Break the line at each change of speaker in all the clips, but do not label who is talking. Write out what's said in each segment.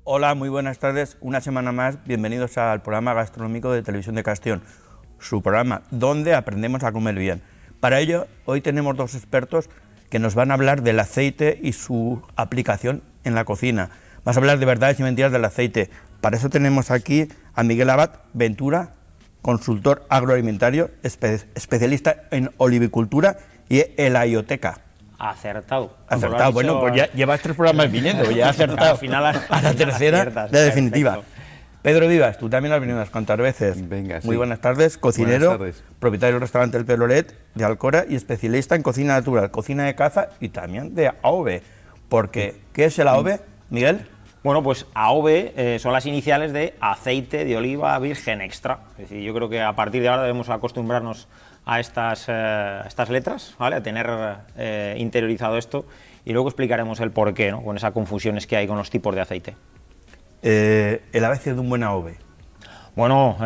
Hola, muy buenas tardes. Una semana más, bienvenidos al programa gastronómico de Televisión de Castellón, su programa donde aprendemos a comer bien. Para ello, hoy tenemos dos expertos que nos van a hablar del aceite y su aplicación en la cocina. Vamos a hablar de verdades y mentiras del aceite. Para eso tenemos aquí a Miguel Abad Ventura, consultor agroalimentario, especialista en olivicultura y helaioteca.
Acertado.
Acertado, bueno, pues ya llevas 3 programas viniendo, ya has acertado.
Al final
a la tercera, la definitiva.
Perfecto.
Pedro Vivas, tú también has venido unas cuantas veces.
Venga, sí.
Muy buenas tardes, cocinero,
Buenas tardes.
propietario del restaurante El Peloret de Alcora y especialista en cocina natural, cocina de caza y también de AOVE. Porque, ¿qué es el AOVE, Miguel?
Bueno, pues AOVE son las iniciales de aceite de oliva virgen extra. Es decir, yo creo que a partir de ahora debemos acostumbrarnos a estas letras, ¿vale? A tener interiorizado esto y luego explicaremos el porqué, ¿no? Con esas confusiones que hay con los tipos de aceite.
El ABC de un buen AOVE.
Bueno,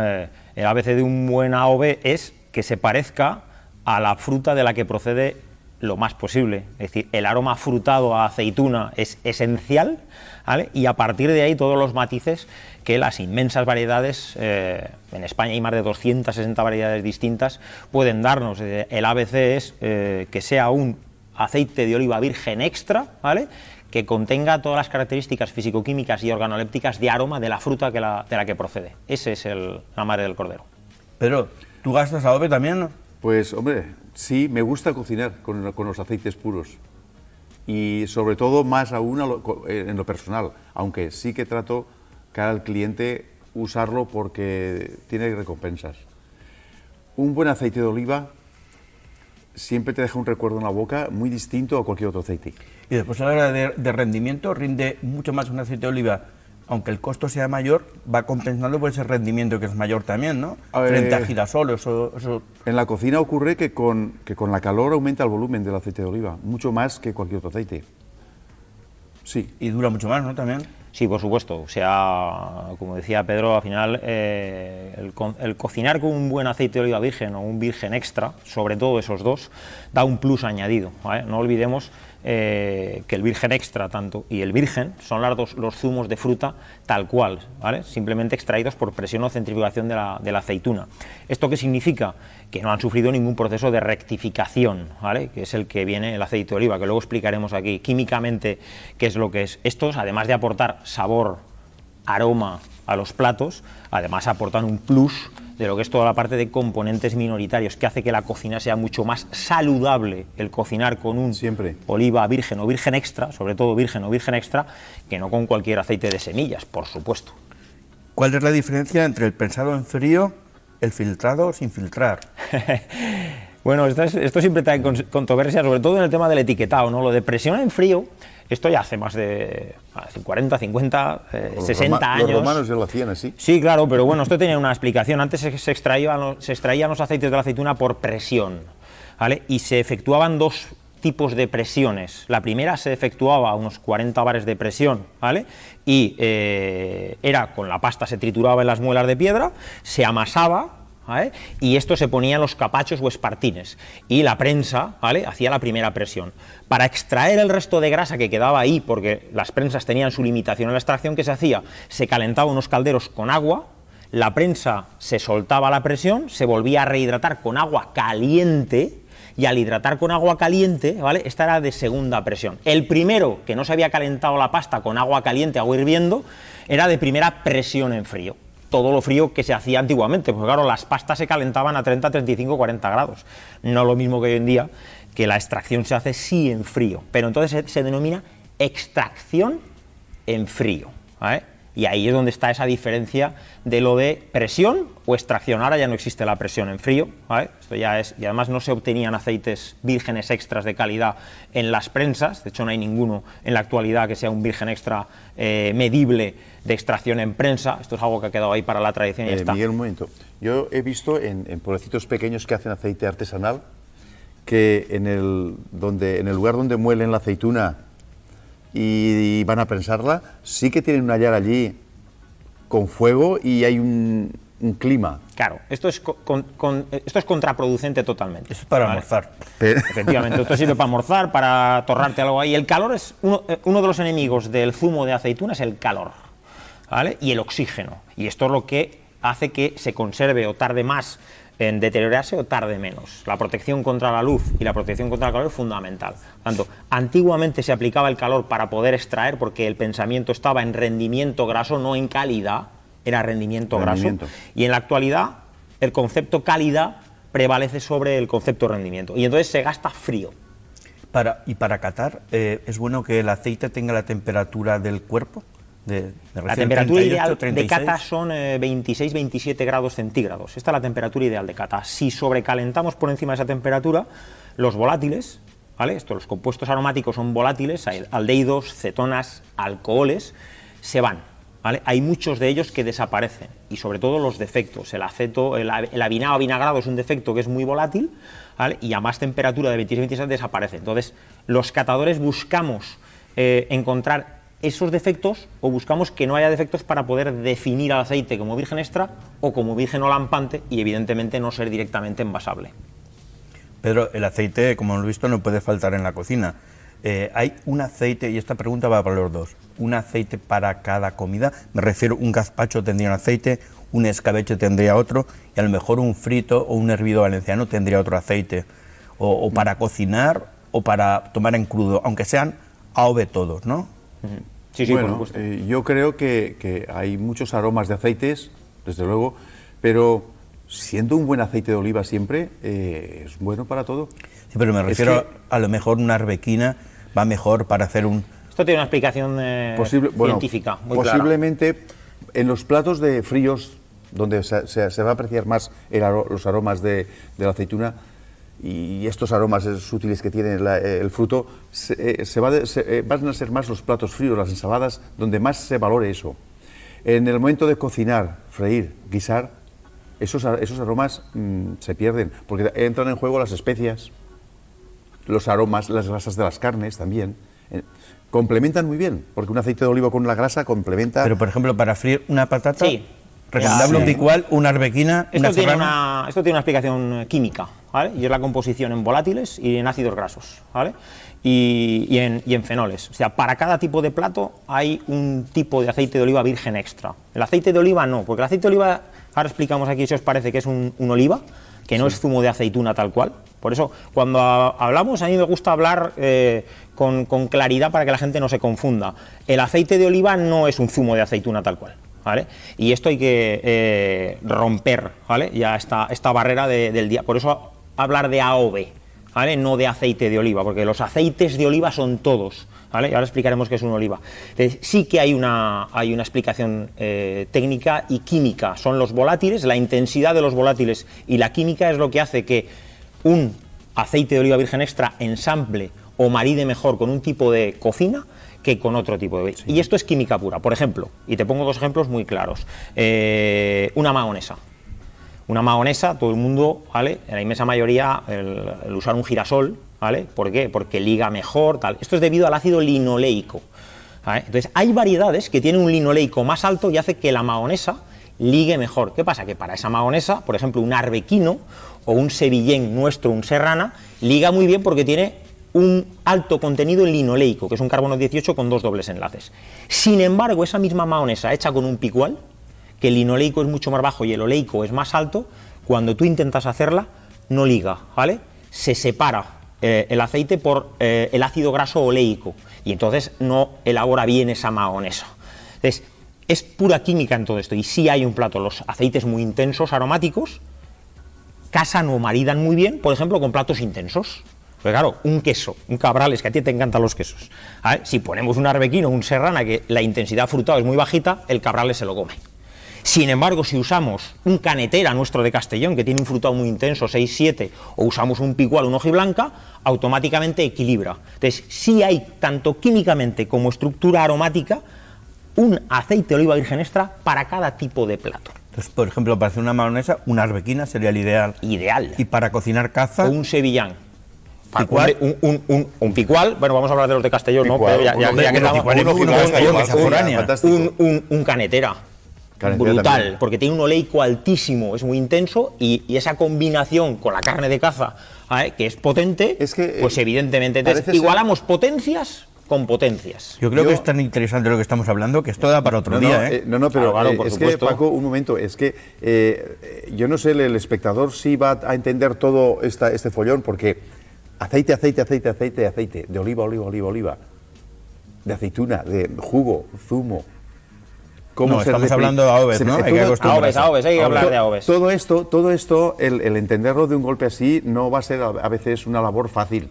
el ABC de un buen AOVE es que se parezca a la fruta de la que procede lo más posible. Es decir, el aroma frutado a aceituna es esencial, ¿vale? Y a partir de ahí todos los matices que las inmensas variedades, en España hay más de 260 variedades distintas, pueden darnos. El ABC es que sea un aceite de oliva virgen extra, ¿vale? Que contenga todas las características físico-químicas y organolépticas de aroma de la fruta de la que procede. Ese es la madre del cordero.
Pero, ¿tú gastas AOVE también, no?
Pues, hombre, sí, me gusta cocinar con los aceites puros. Y sobre todo, más aún en lo personal, aunque sí que trato cara al cliente usarlo porque tiene recompensas. Un buen aceite de oliva siempre te deja un recuerdo en la boca muy distinto a cualquier otro aceite.
Y después a la hora de rendimiento rinde mucho más un aceite de oliva, aunque el costo sea mayor, va compensando por ese rendimiento que es mayor también, ¿no? Frente a girasol, eso...
En la cocina ocurre que con la calor aumenta el volumen del aceite de oliva, mucho más que cualquier otro aceite. Sí.
Y dura mucho más, ¿no? También.
Sí, por supuesto. O sea, como decía Pedro, al final el cocinar con un buen aceite de oliva virgen o un virgen extra, sobre todo esos dos, da un plus añadido, ¿vale? No olvidemos que el virgen extra tanto y el virgen son los zumos de fruta tal cual, ¿vale? Simplemente extraídos por presión o centrifugación de la aceituna. ¿Esto qué significa? Que no han sufrido ningún proceso de rectificación, ¿vale? Que es el que viene el aceite de oliva, que luego explicaremos aquí químicamente qué es lo que es. Estos, además de aportar sabor, aroma a los platos, además aportan un plus de lo que es toda la parte de componentes minoritarios, que hace que la cocina sea mucho más saludable, el cocinar con un oliva virgen o virgen extra, sobre todo virgen o virgen extra, que no con cualquier aceite de semillas, por supuesto.
¿Cuál es la diferencia entre el prensado en frío, el filtrado sin filtrar?
Bueno, esto siempre trae controversia, sobre todo en el tema del etiquetado, ¿no? Lo de presión en frío, esto ya hace más de 40, 50, 60 años.
Los romanos ya lo hacían así.
Sí, claro, pero bueno, esto tenía una explicación. Antes se extraían los aceites de la aceituna por presión, ¿vale? Y se efectuaban dos tipos de presiones. La primera se efectuaba a unos 40 bares de presión, ¿vale? Y era con la pasta, se trituraba en las muelas de piedra, se amasaba, ¿vale? Y esto se ponía en los capachos o espartines y la prensa, ¿vale? Hacía la primera presión. Para extraer el resto de grasa que quedaba ahí, porque las prensas tenían su limitación en la extracción, ¿qué se hacía? Se calentaba unos calderos con agua, la prensa se soltaba a la presión, se volvía a rehidratar con agua caliente y al hidratar con agua caliente, ¿vale? Esta era de segunda presión. El primero, que no se había calentado la pasta con agua caliente, agua hirviendo, era de primera presión en frío. Todo lo frío que se hacía antiguamente, porque claro, las pastas se calentaban a 30, 35, 40 grados. No lo mismo que hoy en día, que la extracción se hace sí en frío, pero entonces se denomina extracción en frío, ¿vale? Y ahí es donde está esa diferencia de lo de presión o extracción. Ahora ya no existe la presión en frío, ¿vale? Esto ya es, y además no se obtenían aceites vírgenes extras de calidad en las prensas. De hecho, no hay ninguno en la actualidad que sea un virgen extra medible de extracción en prensa. Esto es algo que ha quedado ahí para la tradición y ya está.
Miguel, un momento. Yo he visto en pueblecitos pequeños que hacen aceite artesanal que en el lugar donde muelen la aceituna y van a prensarla, sí que tienen una llaga allí con fuego y hay un clima.
Claro, esto es contraproducente totalmente.
Eso es para almorzar.
Efectivamente, esto sirve para almorzar, para torrarte algo ahí. El calor es uno de los enemigos del zumo de aceituna, es el calor, ¿vale? Y el oxígeno. Y esto es lo que hace que se conserve o tarde más en deteriorarse o tarde menos. La protección contra la luz y la protección contra el calor es fundamental. Por tanto, antiguamente se aplicaba el calor para poder extraer, porque el pensamiento estaba en rendimiento graso, no en calidad, era rendimiento graso. Y en la actualidad el concepto calidad prevalece sobre el concepto rendimiento. Y entonces se gasta frío.
Para catar, ¿es bueno que el aceite tenga la temperatura del cuerpo?
La temperatura 38, ideal 36. De cata son 26-27 grados centígrados. Esta es la temperatura ideal de cata. Si sobrecalentamos por encima de esa temperatura, los volátiles, ¿vale? Los compuestos aromáticos son volátiles, hay aldehídos, cetonas, alcoholes, se van, ¿vale? Hay muchos de ellos que desaparecen, y sobre todo los defectos. El aceto, el avinado avinagrado es un defecto que es muy volátil, ¿vale? Y a más temperatura de 26-27 desaparece. Entonces, los catadores buscamos encontrar esos defectos, o buscamos que no haya defectos para poder definir al aceite como virgen extra o como virgen o lampante, y evidentemente no ser directamente envasable.
Pedro, el aceite, como hemos visto, no puede faltar en la cocina. ¿Hay un aceite, y esta pregunta va para los dos, un aceite para cada comida? Me refiero, un gazpacho tendría un aceite, un escabeche tendría otro, y a lo mejor un frito o un hervido valenciano tendría otro aceite. O para cocinar o para tomar en crudo, aunque sean A o B todos, ¿no?
Sí,
bueno, yo creo que hay muchos aromas de aceites, desde luego, pero siendo un buen aceite de oliva siempre, es bueno para todo.
Sí, pero me refiero a lo mejor una arbequina va mejor para hacer un...
Esto tiene una explicación científica muy
posiblemente
clara.
En los platos de fríos, donde se va a apreciar más los aromas de la aceituna, y estos aromas sutiles que tiene el fruto, van a ser más los platos fríos, las ensaladas, donde más se valore eso. En el momento de cocinar, freír, guisar, esos aromas se pierden, porque entran en juego las especias, los aromas, las grasas de las carnes también. Complementan muy bien, porque un aceite de oliva con la grasa complementa...
Pero, por ejemplo, para freír una patata...
Sí.
Recomendable un picual, una arbequina,
esto tiene una explicación química, ¿vale? Y es la composición en volátiles y en ácidos grasos, ¿vale? Y en fenoles. O sea, para cada tipo de plato hay un tipo de aceite de oliva virgen extra. El aceite de oliva no, porque el aceite de oliva, ahora explicamos aquí si os parece que es un oliva, que no es zumo de aceituna tal cual. Por eso, cuando hablamos, a mí me gusta hablar con claridad para que la gente no se confunda. El aceite de oliva no es un zumo de aceituna tal cual, ¿vale? Y esto hay que romper, ¿vale? Ya esta barrera del día. Por eso hablar de A o B, ¿vale? No de aceite de oliva, porque los aceites de oliva son todos, ¿vale? Y ahora explicaremos qué es un oliva. Entonces, sí que hay una explicación técnica y química. Son los volátiles, la intensidad de los volátiles y la química es lo que hace que un aceite de oliva virgen extra ensamble o maride mejor con un tipo de cocina que con otro tipo de... Sí. Y esto es química pura. Por ejemplo, y te pongo dos ejemplos muy claros, una mahonesa. Una mahonesa, todo el mundo, ¿vale? En la inmensa mayoría, el usar un girasol, ¿vale? ¿Por qué? Porque liga mejor, tal. Esto es debido al ácido linoleico, ¿vale? Entonces, hay variedades que tienen un linoleico más alto y hace que la mahonesa ligue mejor. ¿Qué pasa? Que para esa mahonesa, por ejemplo, un arbequino o un sevillén nuestro, un serrana, liga muy bien porque tiene un alto contenido en linoleico, que es un carbono 18 con 2 dobles enlaces. Sin embargo, esa misma mahonesa hecha con un picual, que el linoleico es mucho más bajo y el oleico es más alto, cuando tú intentas hacerla, no liga, ¿vale? Se separa el aceite por el ácido graso oleico y entonces no elabora bien esa mahonesa. Entonces, es pura química en todo esto y sí hay un plato, los aceites muy intensos, aromáticos, casan o maridan muy bien, por ejemplo, con platos intensos. Porque claro, un queso, un cabrales, que a ti te encantan los quesos. ¿Vale? Si ponemos un arbequino, un serrana, que la intensidad frutada es muy bajita, el cabrales se lo come. Sin embargo, si usamos un canetera nuestro de Castellón, que tiene un frutado muy intenso, 6-7, o usamos un picual, un hojiblanca, automáticamente equilibra. Entonces, sí hay, tanto químicamente como estructura aromática, un aceite de oliva virgen extra para cada tipo de plato.
Entonces, por ejemplo, para hacer una mahonesa, una arbequina sería el ideal.
Ideal.
Y para cocinar caza...
O un sevillán.
¿Picual?
Un picual, bueno, vamos a hablar de los de Castellón, picual, ¿no? Un canetera.
Carencia
brutal,
también.
porque tiene un oleico altísimo, es muy intenso, y esa combinación con la carne de caza, que es potente,
Es que,
pues evidentemente entonces,
parece ser-
igualamos potencias con potencias.
Yo creo que
Yo-
es tan interesante lo que estamos hablando que esto da para otro día, ¿eh?
No, pero
Claro, por
es
supuesto.
que, Paco, un momento, es que yo no sé, el espectador sí va a entender todo este follón, porque aceite, de oliva, de aceituna, de jugo, zumo.
No,
se
estamos
repli-
hablando de AOVES,
se-
¿no? Hay que
todo-
acostumbrarse.
AOVES, hay que hablar de AOVES.
Todo esto, el entenderlo de un golpe así no va a ser a veces una labor fácil.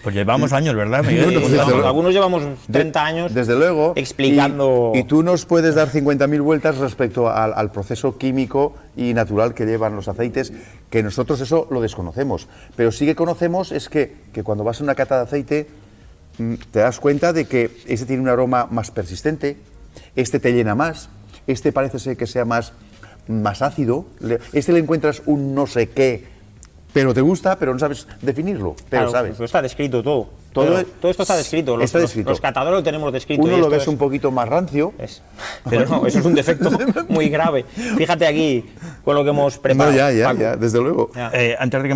Pues llevamos años, ¿verdad, Miguel?
No, no,
Pues
desde
llevamos-
luego.
Algunos llevamos 30 años
Desde luego.
explicando...
Y tú nos puedes dar 50.000 vueltas respecto al proceso químico y natural que llevan los aceites, que nosotros eso lo desconocemos. Pero sí que conocemos es que cuando vas a una cata de aceite te das cuenta de que este tiene un aroma más persistente, este te llena más, este parece ser que sea más ácido, este le encuentras un no sé qué, pero te gusta, pero no sabes definirlo, pero
Claro,
sabes.
pues está descrito todo.
Todo-
Todo esto está descrito. Los,
está descrito.
los catadores lo tenemos descrito. y
Uno lo
esto
ves
es-
un poquito más rancio.
Pero no, eso es un defecto muy grave. Fíjate aquí con lo que hemos preparado.
No, ya,
Paco.
desde luego.
Ya.
Antes de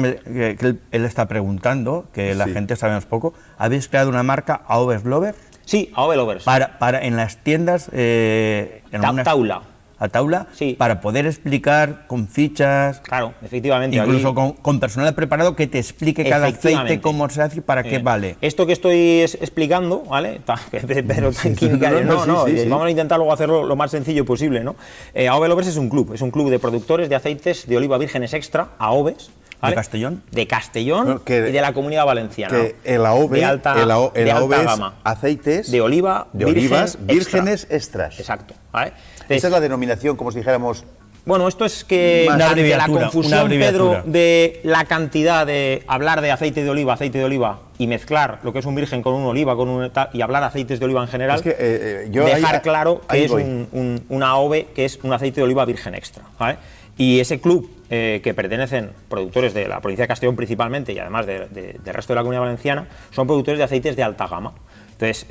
que él está preguntando, que la
Sí.
gente sabemos poco, ¿habéis creado una marca AOVES Lover?
Sí, AOVE Lovers.
Para en las tiendas... en
Taula.
A taula,
Sí.
para poder explicar con fichas,
Claro, efectivamente.
incluso
aquí-
con personal preparado que te explique cada aceite,
Efectivamente.
cómo se hace y para qué vale.
Esto que estoy explicando, ¿vale? Pero tan química,
sí.
vamos a intentar luego hacerlo lo más sencillo posible, ¿no? AOVE Lovers es un club de productores de aceites de oliva vírgenes extra, AOVES. ¿vale?
¿De Castellón?
De Castellón
Bueno, que-
y de la Comunidad Valenciana.
Que el AOVE,
de alta,
el
de
AOVE
alta
es
gama.
aceites
De oliva
de
virgen
olivas
extra.
vírgenes extras.
Exacto. ¿vale?
Esa es la denominación, como si dijéramos.
Bueno, esto es que
Una
ante la
abreviatura,
confusión,
una abreviatura.
Pedro, de la cantidad de hablar de aceite de oliva y mezclar lo que es un virgen con un oliva con un tal, y hablar aceites de oliva en general,
Es que, yo
dejar
ahí-
claro que
ahí
es
voy.
una AOVE que es un aceite de oliva virgen extra. ¿vale? Y ese club que pertenecen productores de la provincia de Castellón principalmente y además del resto de la Comunidad Valenciana, son productores de aceites de alta gama. Entonces,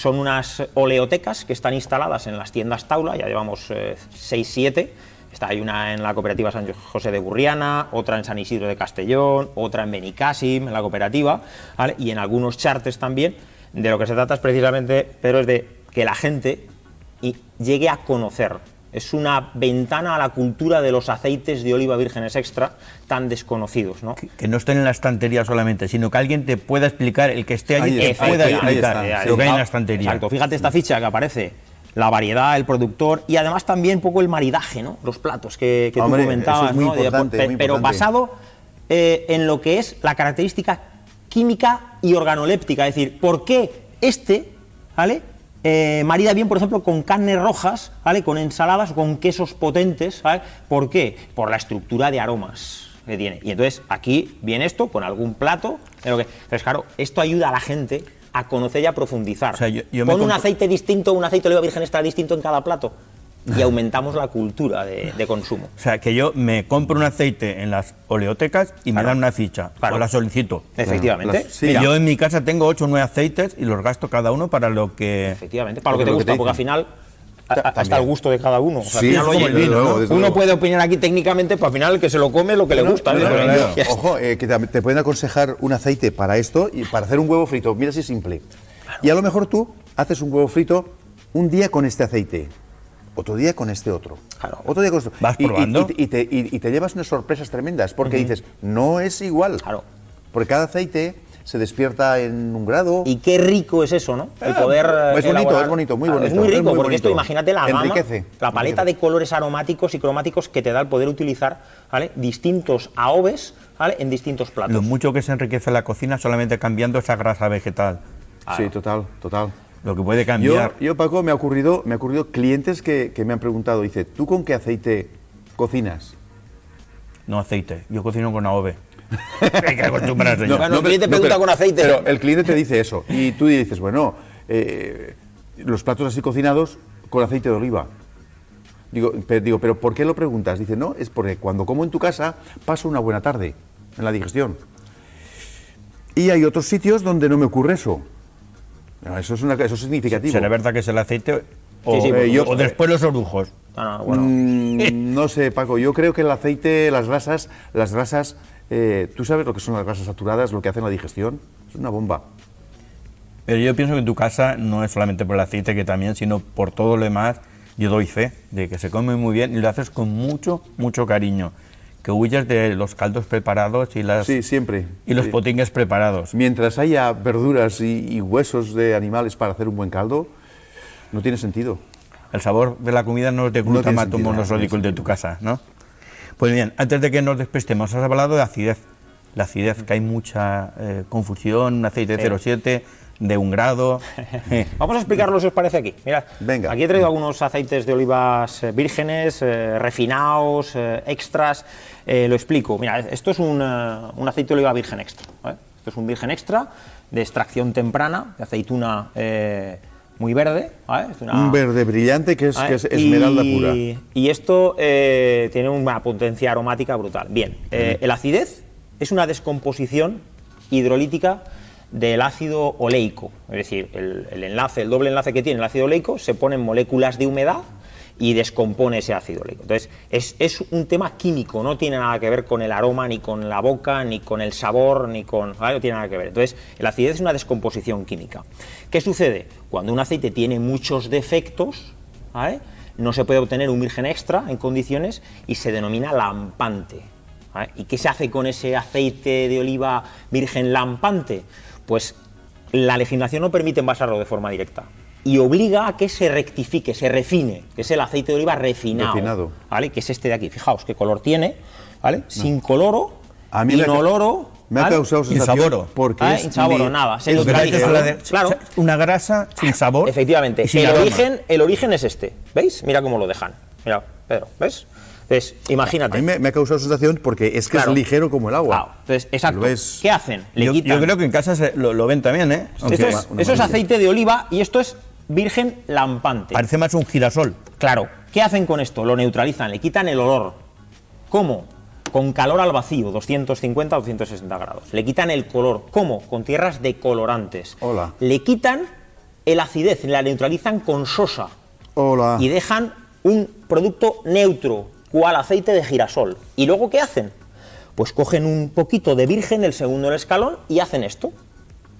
son unas oleotecas que están instaladas en las tiendas Taula, ya llevamos 6-7. Hay una en la cooperativa San José de Burriana, otra en San Isidro de Castellón, otra en Benicàssim, en la cooperativa, ¿vale? Y en algunos charters también. De lo que se trata es precisamente, pero es de que la gente llegue a conocer. Es una ventana a la cultura de los aceites de oliva vírgenes extra tan desconocidos, ¿no?
Que no estén en la estantería solamente, sino que alguien te pueda explicar, el que esté allí
Ahí
te
está,
pueda
ahí
explicar
está.
lo que hay en la estantería.
Exacto, fíjate esta ficha que aparece, la variedad, el productor y además también un poco el maridaje, ¿no? Los platos que
Hombre,
tú comentabas,
eso es muy
¿no?
importante, muy
Pero
importante.
basado en lo que es la característica química y organoléptica, es decir, ¿por qué ¿vale? Marida bien, por ejemplo, con carnes rojas, ¿vale? Con ensaladas o con quesos potentes, ¿vale? ¿Por qué? Por la estructura de aromas que tiene. Y entonces aquí viene esto con algún plato. Entonces, claro, esto ayuda a la gente a conocer y a profundizar.
O sea, yo me
Pon un
compro-
aceite distinto, un aceite de oliva virgen extra distinto en cada plato y aumentamos la cultura de consumo.
O sea, que yo me compro un aceite en las oleotecas y me
Claro.
dan una ficha,
Claro.
o la solicito.
Efectivamente.
Sí.
Mira,
Y yo en mi casa tengo 8 o 9 aceites y los gasto cada uno para lo que...
efectivamente, para lo que te
Lo que
gusta,
te
porque al
dicen.
final está
También.
el gusto de cada uno. O sea, al
Sí,
final,
es
oye,
como el vino, ¿no? Desde
uno
luego.
puede opinar aquí técnicamente, pero al final el que se lo come lo que le gusta. ¿no?
Claro,
claro.
Ya está.
Ojo, que te pueden aconsejar un aceite para esto y para hacer un huevo frito. Mira si es simple. Y a lo mejor tú haces un huevo frito un día con este aceite, otro día con este otro.
Claro.
Otro día con esto.
Vas probando.
Y te llevas unas sorpresas tremendas porque dices, no es igual.
Claro.
Porque cada aceite se despierta en un grado.
Y qué rico es eso, ¿no? El poder.
es bonito,
elaborar-
es bonito, muy
Claro,
bonito.
Es muy
es
rico,
muy
porque esto,
bonito.
imagínate la gama,
Enriquece,
la paleta
enriquece.
de colores aromáticos y cromáticos que te da el poder utilizar, ¿vale? Distintos AOVES, ¿vale? En distintos platos.
Lo mucho que se enriquece la cocina solamente cambiando esa grasa vegetal.
Sí, total.
Lo que puede cambiar.
Yo, Paco, me ha ocurrido clientes que me han preguntado, dice, ¿tú con qué aceite cocinas?
No aceite, yo cocino con AOVE. Hay que acostumbrarse ya.
Bueno, el cliente pregunta con aceite.
Pero el cliente te dice eso y tú dices, bueno, los platos así cocinados con aceite de oliva. Digo, pero ¿por qué lo preguntas? Dice, no, es porque cuando como en tu casa paso una buena tarde en la digestión. Y hay otros sitios donde no me ocurre eso. No, eso es significativo.
¿Será verdad que es el aceite O,
Sí, sí,
o después los orujos.
No, bueno.
No sé, Paco, yo creo que el aceite, las grasas, ¿tú sabes lo que son las grasas saturadas, lo que hacen la digestión? Es una bomba.
Pero yo pienso que en tu casa no es solamente por el aceite, que también, sino por todo lo demás. Yo doy fe de que se come muy bien y lo haces con mucho, mucho cariño. Que huyas de los caldos preparados y
Sí, siempre.
y los
Sí.
potingues preparados.
Mientras haya verduras y huesos de animales para hacer un buen caldo, no tiene sentido.
El sabor de la comida no es de
tiene
glutamato
sentido,
monosódico
no
el
tiene
de tu casa, ¿no? Pues bien, antes de que nos despistemos, has hablado de acidez. La acidez, que hay mucha confusión, un aceite de 0,7, de 1 grado.
Vamos a explicarlo si os parece aquí. Mirad,
Venga.
aquí he traído algunos aceites de olivas vírgenes, refinados, extras. Lo explico. Mira, esto es un aceite de oliva virgen extra, ¿vale? Esto es un virgen extra de extracción temprana, de aceituna muy verde, ¿vale?
Un verde brillante que es esmeralda pura.
Y esto tiene una potencia aromática brutal. Bien, el acidez es una descomposición hidrolítica del ácido oleico, es decir, el doble enlace que tiene el ácido oleico se pone en moléculas de humedad y descompone ese ácido oleico. Entonces, es un tema químico, no tiene nada que ver con el aroma, ni con la boca, ni con el sabor, ¿vale? No tiene nada que ver. Entonces, el acidez es una descomposición química. ¿Qué sucede? Cuando un aceite tiene muchos defectos, ¿vale? No se puede obtener un virgen extra en condiciones y se denomina lampante, ¿vale? ¿Y qué se hace con ese aceite de oliva virgen lampante? Pues la legislación no permite envasarlo de forma directa y obliga a que se rectifique, se refine, que es el aceite de oliva refinado. ¿Vale? Que es este de aquí. Fijaos qué color tiene, ¿vale? Sin coloro,
A mí
inoloro.
me ha causado sensación
Insaboro.
porque es
insaboro, nada. Se
Es
neutraliza. Claro.
Una grasa sin sabor.
Efectivamente.
y sin aroma.
El origen es este. ¿Veis? Mira cómo lo dejan. Mira, Pedro, ¿ves? Entonces, imagínate.
A mí me ha causado sensación porque es que
Claro.
es ligero como el agua.
Claro. Entonces, exacto.
Lo ves.
¿Qué hacen? Le
Yo
quitan.
creo que en casa lo ven también, ¿eh? Aunque
Esto es
una maravilla.
aceite de oliva y esto es virgen lampante.
parece más un girasol.
Claro, ¿qué hacen con esto? Lo neutralizan, le quitan el olor. ¿Cómo? Con calor al vacío, 250 o 260 grados. Le quitan el color. ¿Cómo? Con tierras decolorantes.
Hola.
Le quitan el acidez, la neutralizan con sosa
Hola.
y dejan un producto neutro, cual aceite de girasol. ¿Y luego qué hacen? Pues cogen un poquito de virgen, el segundo en el escalón, y hacen esto.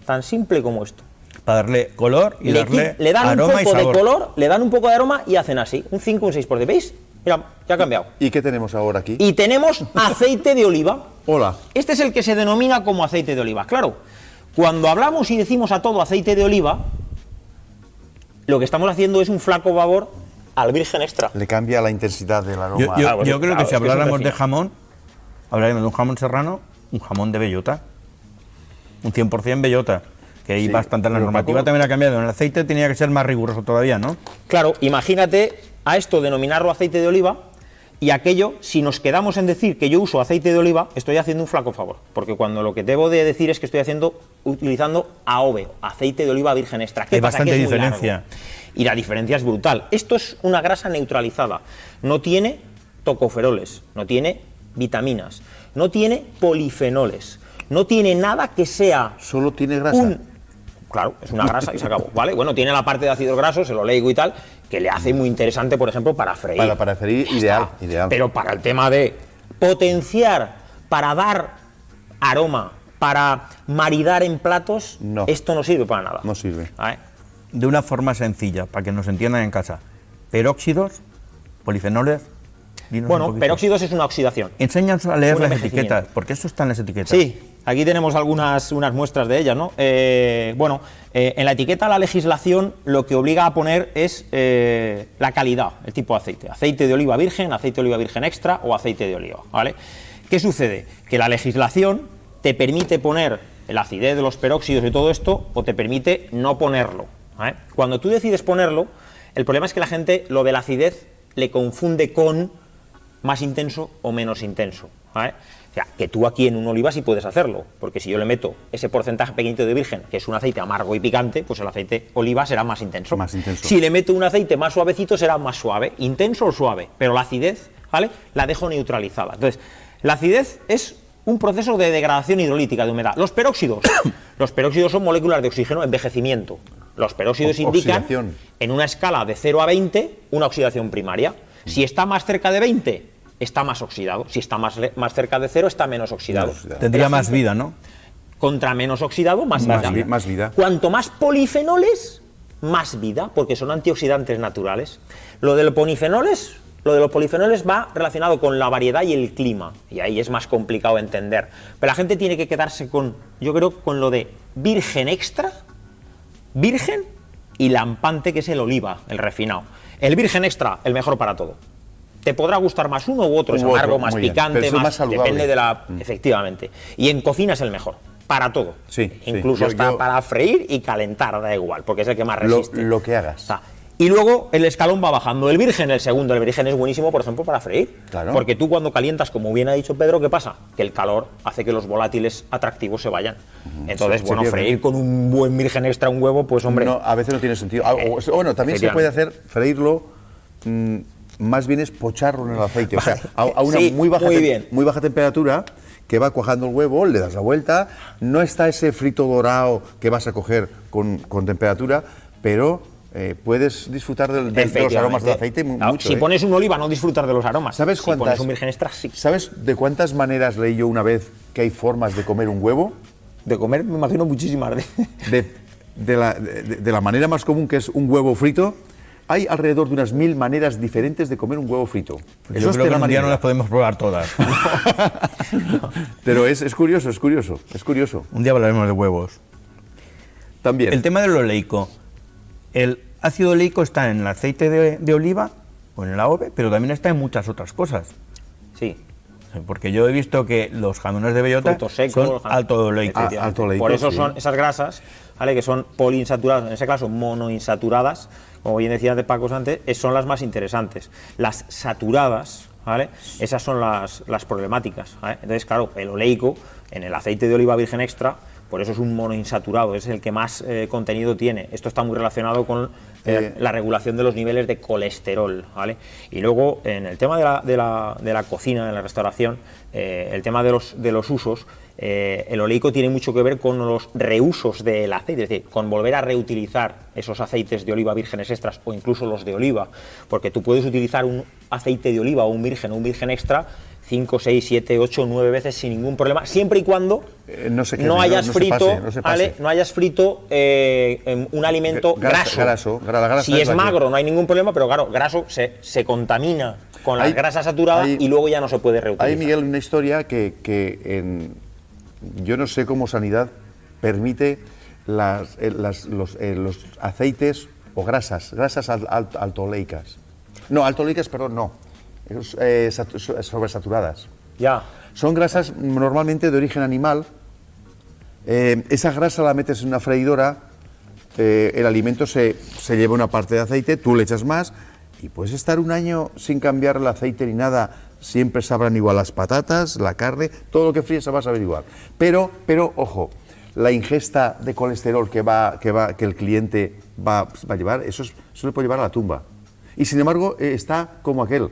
Tan simple como esto.
Para darle color y
Le dan un
aroma y
poco de
sabor.
color, le dan un poco de aroma y hacen así, un 5 un 6%. ¿Veis? Mira, ya ha cambiado.
¿Y qué tenemos ahora aquí?
Y tenemos aceite de oliva.
Hola.
Este es el que se denomina como aceite de oliva. Claro, cuando hablamos y decimos a todo aceite de oliva, lo que estamos haciendo es un flaco favor al virgen extra.
Le cambia la intensidad del aroma.
Yo
bueno,
creo
claro,
que
es
si
que es un
habláramos de
refino.
jamón, hablaríamos de un jamón serrano, un jamón de bellota. Un 100% bellota. Que hay
Sí,
bastante. La
pero
normativa
Paco-
también ha cambiado. En el aceite tenía que ser más riguroso todavía, ¿no?
Claro, imagínate a esto denominarlo aceite de oliva y aquello, si nos quedamos en decir que yo uso aceite de oliva, estoy haciendo un flaco favor. Porque cuando lo que debo de decir es que estoy utilizando AOVE, aceite de oliva virgen extra. ¿Qué
Hay
pasa?
bastante
Que es muy
diferencia.
largo. Y la diferencia es brutal. Esto es una grasa neutralizada. No tiene tocoferoles, no tiene vitaminas, no tiene polifenoles, no tiene nada que sea
Solo tiene grasa.
Claro, es una grasa y se acabó, ¿vale? Bueno, tiene la parte de ácidos grasos, el oleico y tal, que le hace muy interesante, por ejemplo, para freír.
Para freír, ideal, ideal.
Pero para el tema de potenciar, para dar aroma, para maridar en platos,
No.
esto no sirve para nada.
No sirve.
¿Vale?
De una forma sencilla, para que nos entiendan en casa. Peróxidos, polifenoles. dinos un
Bueno,
poquito.
peróxidos es una oxidación.
Enséñanos a leer
Un
las
envejecimiento.
etiquetas, porque eso está en las etiquetas.
Sí, aquí tenemos unas muestras de ellas, ¿no? En la etiqueta la legislación lo que obliga a poner es la calidad, el tipo de aceite. Aceite de oliva virgen, aceite de oliva virgen extra o aceite de oliva, ¿vale? ¿Qué sucede? Que la legislación te permite poner el acidez de los peróxidos y todo esto, o te permite no ponerlo, ¿vale? Cuando tú decides ponerlo, el problema es que la gente lo de la acidez le confunde con más intenso o menos intenso, ¿vale? O sea, que tú aquí en un oliva sí puedes hacerlo, porque si yo le meto ese porcentaje pequeñito de virgen, que es un aceite amargo y picante, pues el aceite oliva será más intenso.
Más intenso.
Si le meto un aceite más suavecito, será más suave, intenso o suave, pero la acidez, ¿vale?, la dejo neutralizada. Entonces, la acidez es un proceso de degradación hidrolítica de humedad. Los peróxidos son moléculas de oxígeno, envejecimiento. Los peróxidos indican,
Oxidación.
en una escala de 0 a 20, una oxidación primaria. Si está más cerca de 20, está más oxidado. Si está más cerca de 0, está menos oxidado.
Tendría más vida, ¿no?
Contra menos oxidado, más vida.
Más vida.
Cuanto más polifenoles, más vida, porque son antioxidantes naturales. Lo de los polifenoles va relacionado con la variedad y el clima, y ahí es más complicado entender. Pero la gente tiene que quedarse yo creo, con lo de virgen extra, virgen y lampante, que es el oliva, el refinado. El virgen extra, el mejor para todo. Te podrá gustar más uno u otro, es amargo, más picante,
más saludable.
depende de la... Efectivamente. Y en cocina es el mejor. Para todo.
Sí,
Incluso está para freír y calentar, da igual, porque es el que más resiste.
Lo que hagas.
Y luego el escalón va bajando. El virgen, el segundo, el virgen es buenísimo, por ejemplo, para freír.
Claro.
Porque tú cuando calientas, como bien ha dicho Pedro, ¿qué pasa? Que el calor hace que los volátiles atractivos se vayan. Entonces,
se pierde.
freír con un buen virgen extra un huevo, pues hombre...
No, a veces no tiene sentido. Bueno, también se puede hacer freírlo, más bien es pocharlo en el aceite. O sea, a una
Sí,
muy baja
bien.
temperatura, que va cuajando el huevo, le das la vuelta, no está ese frito dorado que vas a coger con temperatura, pero puedes disfrutar de los aromas del aceite mucho.
Si pones un oliva, no disfrutar de los aromas.
¿Sabes
si
cuántas?
pones un virgen extra, sí.
¿Sabes de cuántas maneras leí yo una vez que hay formas de comer un huevo?
De comer, me imagino muchísimas.
De la manera más común, que es un huevo frito, hay alrededor de unas 1000 maneras diferentes de comer un huevo frito.
Yo creo que un día no las podemos probar todas.
Pero es curioso.
Un día hablaremos de huevos.
También.
El tema del oleico. El ácido oleico está en el aceite de oliva o en el AOVE, pero también está en muchas otras cosas.
Sí.
Porque yo he visto que los jamones de bellota
Frutos secos,
son alto oleico.
Alto oleico,
Por eso
sí.
son esas grasas, ¿vale? Que son poliinsaturadas, en ese caso monoinsaturadas, como bien decía de Paco antes, son las más interesantes. Las saturadas, ¿vale? Esas son las problemáticas, ¿vale? Entonces, claro, el oleico en el aceite de oliva virgen extra, por eso es un monoinsaturado, es el que más contenido tiene. Esto está muy relacionado con la regulación de los niveles de colesterol, ¿vale? Y luego, en el tema de la cocina, de la restauración, el tema de los usos, el oleico tiene mucho que ver con los reusos del aceite, es decir, con volver a reutilizar esos aceites de oliva vírgenes extras o incluso los de oliva, porque tú puedes utilizar un aceite de oliva o un virgen extra 5, 6, 7, 8, 9 veces sin ningún problema, siempre y cuando no hayas frito un alimento graso. Si es magro no hay ningún problema, pero claro, graso se contamina con las grasas saturadas y luego ya no se puede reutilizar.
Hay, Miguel, una historia que yo no sé cómo Sanidad permite los aceites o grasas alto-oleicas. No, alto-oleicas, perdón, no. Sobresaturadas.
Ya.
Son grasas normalmente de origen animal. Esa grasa la metes en una freidora, el alimento se lleva una parte de aceite, tú le echas más y puedes estar un año sin cambiar el aceite ni nada. Siempre sabrán igual las patatas, la carne, todo lo que fríes va a saber igual. Pero ojo, la ingesta de colesterol que el cliente va a llevar, eso le puede llevar a la tumba. Y sin embargo, está como aquel.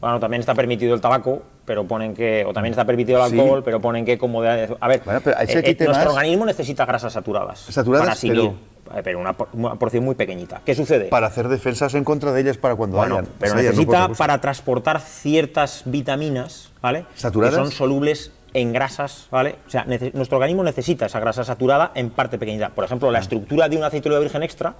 Bueno, también está permitido el tabaco, pero ponen que... O también está permitido el alcohol, pero ponen que como... A ver,
bueno, pero
nuestro organismo necesita grasas saturadas.
¿Saturadas?
Para seguir, pero una porción muy pequeñita. ¿Qué sucede?
Para hacer defensas en contra de ellas para cuando hayan.
Pero necesita para transportar ciertas vitaminas, ¿vale?
¿Saturadas?
Que son solubles en grasas, ¿vale? O sea, nuestro organismo necesita esa grasa saturada en parte pequeñita. Por ejemplo, la estructura de un aceite de oliva virgen extra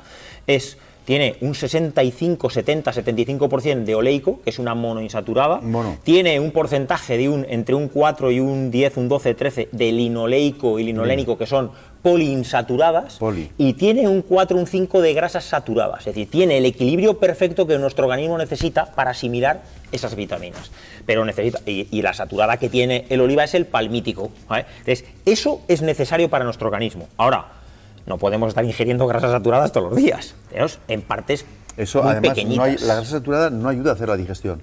tiene un 65, 70, 75% de oleico, que es una monoinsaturada. Tiene un porcentaje de entre un 4 y un 10, un 12, 13 de linoleico y linolénico, que son poliinsaturadas. Y tiene un 4, un 5 de grasas saturadas. Es decir, tiene el equilibrio perfecto que nuestro organismo necesita para asimilar esas vitaminas. Pero necesita, y la saturada que tiene el oliva es el palmítico, ¿vale? Entonces, eso es necesario para nuestro organismo. Ahora, no podemos estar ingiriendo grasas saturadas todos los días, en partes muy
además,
pequeñitas.
La grasa saturada no ayuda a hacer la digestión.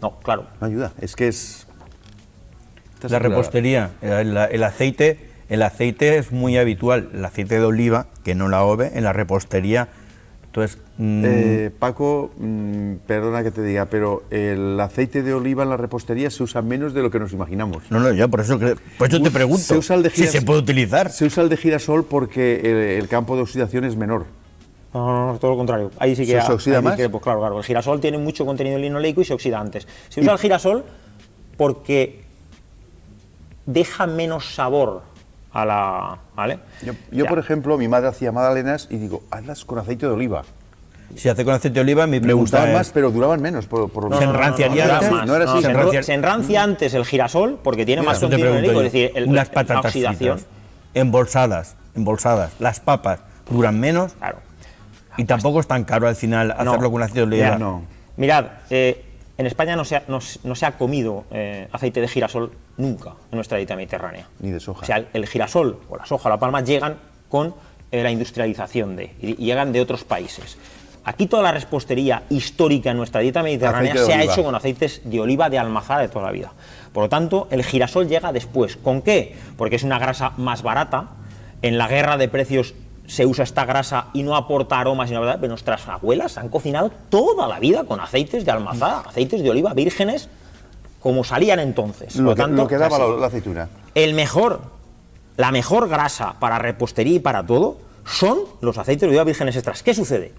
No, claro.
No ayuda, es que es...
La repostería, el aceite es muy habitual, el aceite de oliva, que no la AOVE, en la repostería. Entonces,
Paco, perdona que te diga, pero el aceite de oliva en la repostería se usa menos de lo que nos imaginamos.
No, ya por eso te pregunto
Se usa el de
si se puede utilizar.
Se usa el de girasol porque el campo de oxidación es menor.
No, todo lo contrario. Ahí sí que
¿Se oxida más?
Pues claro. El girasol tiene mucho contenido linoleico y se oxida antes. Se usa el girasol porque deja menos sabor a la... ¿vale?
Yo por ejemplo, mi madre hacía magdalenas y digo, hazlas con aceite de oliva.
Si hace con aceite de oliva, mi
Me
pregunta
gustaban
es,
más, pero duraban menos.
¿se enranciaría antes?
No era así.
Se enrancia antes el girasol porque tiene
Mira,
más
eso te
contenido
pregunto
linoleico,
yo.
es decir,
Unas
la
patatas
oxidación.
fritas, embolsadas, las papas duran menos
Claro.
y tampoco es tan caro al final hacerlo con aceite de oliva.
Ya,
no.
Mirad, en España no se ha comido aceite de girasol nunca en nuestra dieta mediterránea.
Ni de soja.
O sea, el girasol o la soja o la palma llegan con la industrialización y llegan de otros países. Aquí toda la repostería histórica en nuestra dieta mediterránea
Aceite de
se ha
oliva.
hecho con aceites de oliva de almazara de toda la vida. Por lo tanto, el girasol llega después. ¿Con qué? Porque es una grasa más barata. En la guerra de precios se usa esta grasa y no aporta aromas, sino verdad, pero nuestras abuelas han cocinado toda la vida con aceites de almazara, aceites de oliva vírgenes, como salían entonces. Por
Lo que,
tanto,
lo que daba
así.
la aceituna.
La mejor grasa para repostería y para todo son los aceites de oliva vírgenes extras. ¿Qué sucede?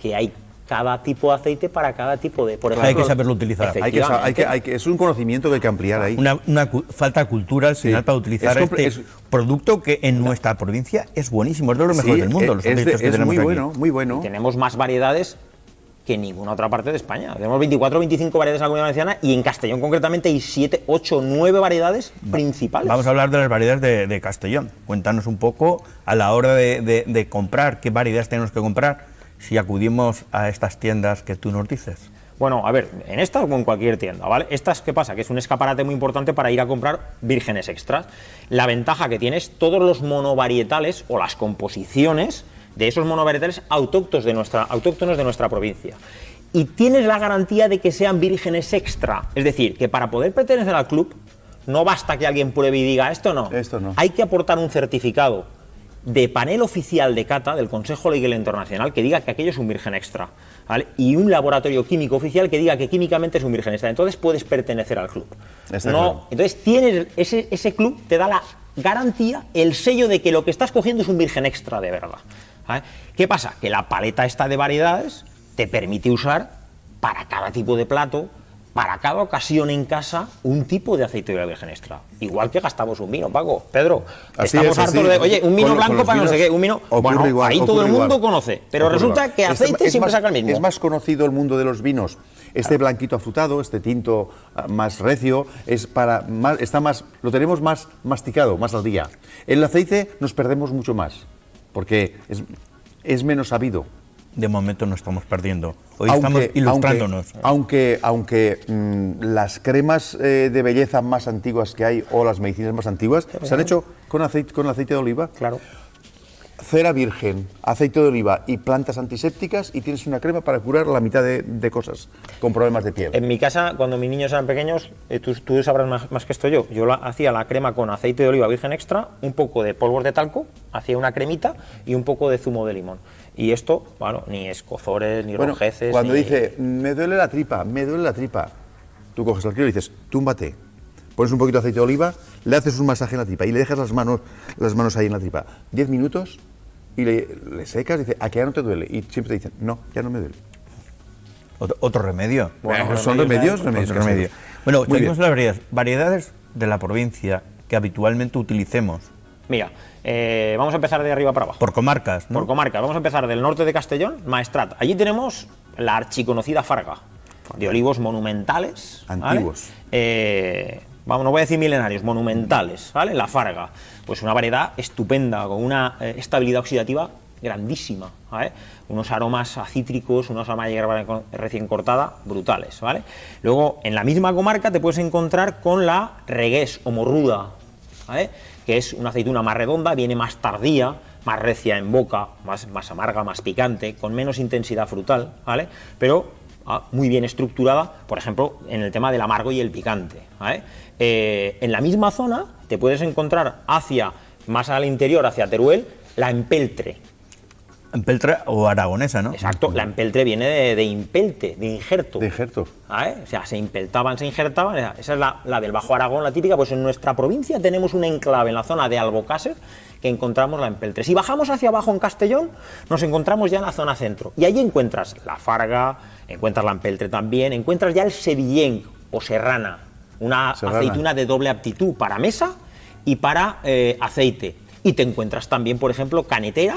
Que hay cada tipo de aceite para cada tipo de... Por ejemplo,
Hay que saberlo utilizar.
Es un conocimiento que hay que ampliar ahí.
Falta de cultura al final para utilizar
Es
producto que en nuestra provincia es buenísimo, es de lo mejor del mundo. Los aceites que
es
tenemos
muy
aquí.
bueno, muy bueno.
tenemos más variedades que en ninguna otra parte de España. Tenemos 24 o 25 variedades en la Comunidad Valenciana y en Castellón concretamente hay 7, 8, 9 variedades principales.
Vamos a hablar de las variedades de Castellón. Cuéntanos un poco a la hora de comprar, qué variedades tenemos que comprar si acudimos a estas tiendas que tú nos dices.
Bueno, a ver, en estas o en cualquier tienda, ¿vale? Estas, ¿qué pasa? Que es un escaparate muy importante para ir a comprar vírgenes extras. La ventaja que tienes, todos los monovarietales o las composiciones de esos monovarietales autóctonos de nuestra provincia. Y tienes la garantía de que sean vírgenes extra. Es decir, que para poder pertenecer al club, no basta que alguien pruebe y diga, esto no.
Esto no.
Hay que aportar un certificado de panel oficial de cata del Consejo Legal Internacional que diga que aquello es un virgen extra, ¿vale? Y un laboratorio químico oficial que diga que químicamente es un virgen extra. Entonces puedes pertenecer al club.
Está claro.
Entonces tienes ese club te da la garantía, el sello de que lo que estás cogiendo es un virgen extra de verdad, ¿vale? ¿Qué pasa? Que la paleta esta de variedades te permite usar para cada tipo de plato, para cada ocasión en casa, un tipo de aceite de oliva virgen extra. Igual que gastamos un vino, Paco. Pedro,
Así
estamos
es, así.
hartos de, oye, un vino
Con
blanco
los
para no sé
vinos
qué, un vino...
ocurre
Bueno,
igual,
ahí todo el
ocurre
mundo
igual.
conoce, pero
Ocurre
resulta
igual.
que aceite siempre saca el mismo.
Es más conocido el mundo de los vinos. Este blanquito afrutado, este tinto más recio, lo tenemos más masticado, más al día. En el aceite nos perdemos mucho más, porque es menos sabido.
De momento no estamos perdiendo. Hoy estamos ilustrándonos.
Aunque las cremas de belleza más antiguas que hay o las medicinas más antiguas se han hecho con aceite de oliva.
Claro.
Cera virgen, aceite de oliva y plantas antisépticas y tienes una crema para curar la mitad de cosas con problemas de piel.
En mi casa, cuando mis niños eran pequeños, tú sabrás más que esto yo hacía la crema con aceite de oliva virgen extra, un poco de polvos de talco, hacía una cremita y un poco de zumo de limón. Y esto, bueno, ni escozores, ni rojeces...
Cuando
ni...
dice, me duele la tripa, tú coges el kilo y dices, túmbate, pones un poquito de aceite de oliva, le haces un masaje en la tripa y le dejas las manos ahí en la tripa 10 minutos y le secas y dice, ¿a que ya no te duele? Y siempre te dicen, no, ya no me duele.
¿Otro remedio?
Bueno, son remedios.
Otro remedio. Bueno,
Muy
seguimos las variedades de la provincia que habitualmente utilicemos.
Mira, vamos a empezar de arriba para abajo.
Por comarcas, ¿no?
Por comarcas. Vamos a empezar del norte de Castellón, Maestrat. Allí tenemos la archiconocida farga, de olivos monumentales.
Antiguos.
¿Vale? No voy a decir milenarios, monumentales, ¿vale? La farga, pues una variedad estupenda, con una estabilidad oxidativa grandísima, ¿vale? Unos aromas a cítricos, unos aromas de hierba recién cortada, brutales, ¿vale? Luego, en la misma comarca te puedes encontrar con la regués o morruda, ¿vale? Que es una aceituna más redonda, viene más tardía, más recia en boca, más amarga, más picante, con menos intensidad frutal, ¿vale? Pero muy bien estructurada, por ejemplo, en el tema del amargo y el picante, ¿vale? En la misma zona te puedes encontrar más al interior, hacia Teruel, la empeltre.
Empeltre o aragonesa, ¿no?
Exacto, la empeltre viene de impelte, de injerto.
De injerto.
¿Vale? O sea, se impeltaban, se injertaban. Esa es la del Bajo Aragón, la típica. Pues en nuestra provincia tenemos un enclave en la zona de Albocácer que encontramos la empeltre. Si bajamos hacia abajo en Castellón, nos encontramos ya en la zona centro. Y ahí encuentras la farga, encuentras la empeltre también, encuentras ya el sevillén o serrana, una aceituna de doble aptitud para mesa y para aceite. Y te encuentras también, por ejemplo, canetera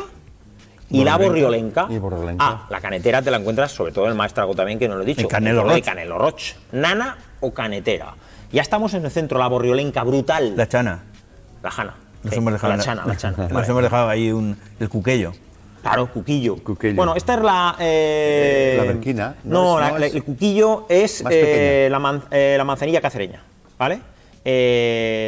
y la borriolenca. La canetera te la encuentras, sobre todo en el Maestrago también, que no lo he dicho.
El Canelo Roig.
Canelo Roig. Nana o canetera. Ya estamos en el centro, la borriolenca brutal.
La chana.
La jana.
Nos hemos dejado
la chana.
Nos hemos dejado ahí el cuquello.
Claro, cuquillo. Bueno, esta es la...
la berquina.
No, el cuquillo es la manzanilla cacereña, ¿vale?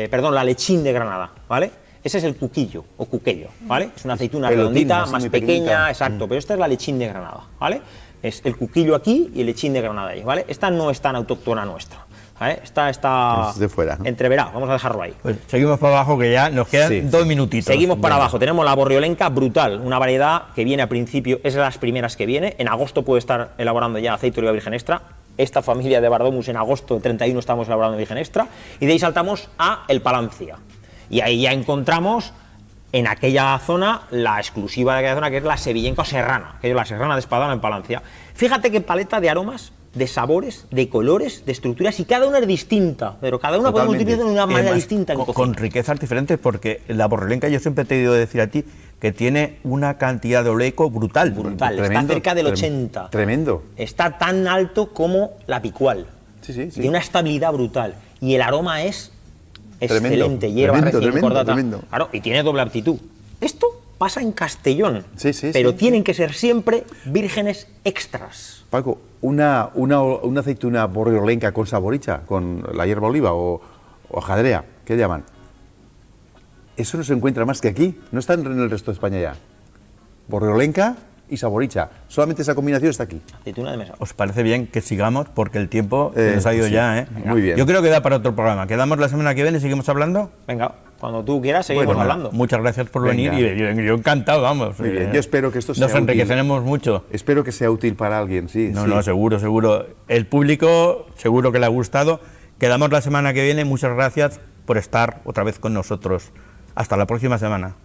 Perdón, la lechín de Granada, ¿vale? Ese es el cuquillo o cuquello, ¿vale? Es una aceituna redondita, más pequeña, exacto, pero esta es la lechín de Granada, ¿vale? Es el cuquillo aquí y el lechín de Granada ahí, ¿vale? Esta no es tan autóctona nuestra, ¿vale? Esta está
es de fuera, ¿no?
Entreverá, vamos a dejarlo ahí.
Pues seguimos para abajo, que ya nos quedan 2 minutitos.
Seguimos para abajo, tenemos la borriolenca brutal, una variedad que viene a principio, es de las primeras que viene, en agosto puede estar elaborando ya aceite de oliva virgen extra. Esta familia de Bardomus en agosto del 31 estamos elaborando virgen extra, y de ahí saltamos a el Palancia. Y ahí ya encontramos en aquella zona la exclusiva de aquella zona, que es la sevillenca o serrana, que es la serrana de Espadana en Palancia. Fíjate qué paleta de aromas, de sabores, de colores, de estructuras, y cada una es distinta, pero cada una podemos utilizar de una manera distinta.
Con riquezas diferentes, porque la borriolenca, yo siempre te he ido a decir a ti que tiene una cantidad de oleico brutal.
Brutal, está cerca del 80.
Tremendo.
Está tan alto como la picual.
Sí.
Tiene una estabilidad brutal. Y el aroma es excelente, hierba recién cortada. Claro, y tiene doble aptitud. Esto pasa en Castellón, pero tienen que ser siempre vírgenes extras.
Paco, una aceituna borriolenca con saboricha, con la hierba oliva o hojadrea, ¿qué llaman? Eso no se encuentra más que aquí, no está en el resto de España ya. Borriolenca y saboricha, solamente esa combinación está aquí.
Aceituna de mesa.
¿Os parece bien que sigamos? Porque el tiempo nos ha ido ya, ¿eh?
Muy bien.
Yo creo que da para otro programa. ¿Quedamos la semana que viene y seguimos hablando?
Venga, cuando tú quieras seguimos hablando.
Muchas gracias por venir y yo encantado, vamos.
Muy bien, yo espero que esto sea
nos enriqueceremos mucho.
Espero que sea útil para alguien, sí.
No, seguro. El público seguro que le ha gustado. Quedamos la semana que viene. Muchas gracias por estar otra vez con nosotros. Hasta la próxima semana.